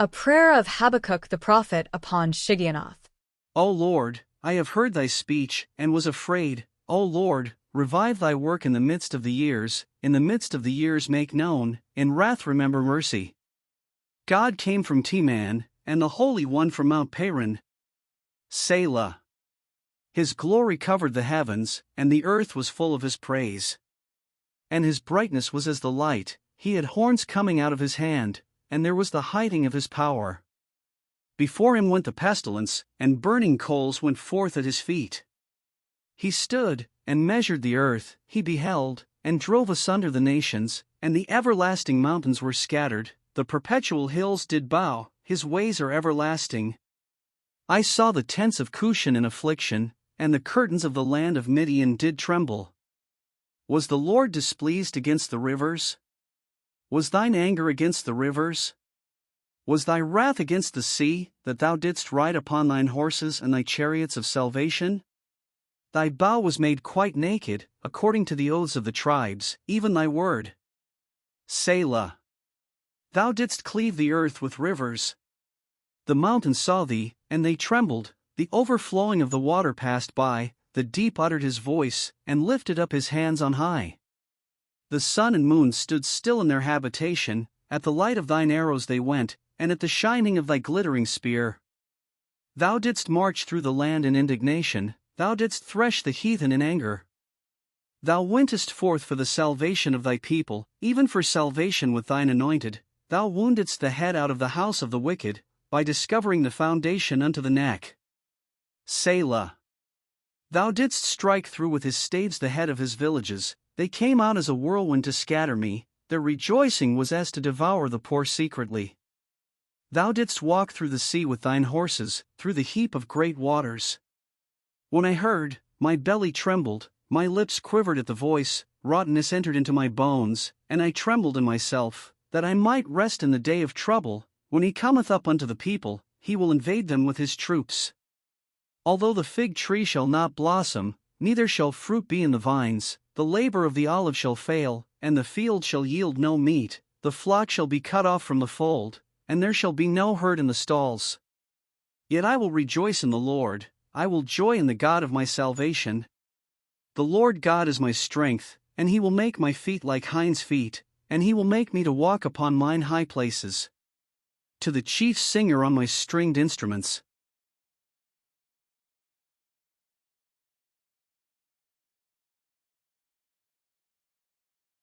A prayer of Habakkuk the prophet upon Shigionoth. O Lord, I have heard thy speech, and was afraid. O Lord, revive thy work in the midst of the years, in the midst of the years make known, in wrath remember mercy. God came from Teman, and the Holy One from Mount Paran. Selah. His glory covered the heavens, and the earth was full of his praise. And his brightness was as the light, he had horns coming out of his hand, and there was the hiding of his power. Before him went the pestilence, and burning coals went forth at his feet. He stood, and measured the earth, he beheld, and drove asunder the nations, and the everlasting mountains were scattered, the perpetual hills did bow, his ways are everlasting. I saw the tents of Cushan in affliction, and the curtains of the land of Midian did tremble. Was the Lord displeased against the rivers? Was thine anger against the rivers? Was thy wrath against the sea, that thou didst ride upon thine horses and thy chariots of salvation? Thy bow was made quite naked, according to the oaths of the tribes, even thy word. Selah. Thou didst cleave the earth with rivers. The mountains saw thee, and they trembled, the overflowing of the water passed by, the deep uttered his voice, and lifted up his hands on high. The sun and moon stood still in their habitation, at the light of thine arrows they went, and at the shining of thy glittering spear. Thou didst march through the land in indignation, thou didst thresh the heathen in anger. Thou wentest forth for the salvation of thy people, even for salvation with thine anointed, thou woundedst the head out of the house of the wicked, by discovering the foundation unto the neck. Selah. Thou didst strike through with his staves the head of his villages, they came out as a whirlwind to scatter me, their rejoicing was as to devour the poor secretly. Thou didst walk through the sea with thine horses, through the heap of great waters. When I heard, my belly trembled, my lips quivered at the voice, rottenness entered into my bones, and I trembled in myself, that I might rest in the day of trouble. When he cometh up unto the people, he will invade them with his troops. Although the fig tree shall not blossom, neither shall fruit be in the vines, the labor of the olive shall fail, and the field shall yield no meat, the flock shall be cut off from the fold, and there shall be no herd in the stalls. Yet I will rejoice in the Lord, I will joy in the God of my salvation. The Lord God is my strength, and he will make my feet like hinds' feet, and he will make me to walk upon mine high places. To the chief singer on my stringed instruments,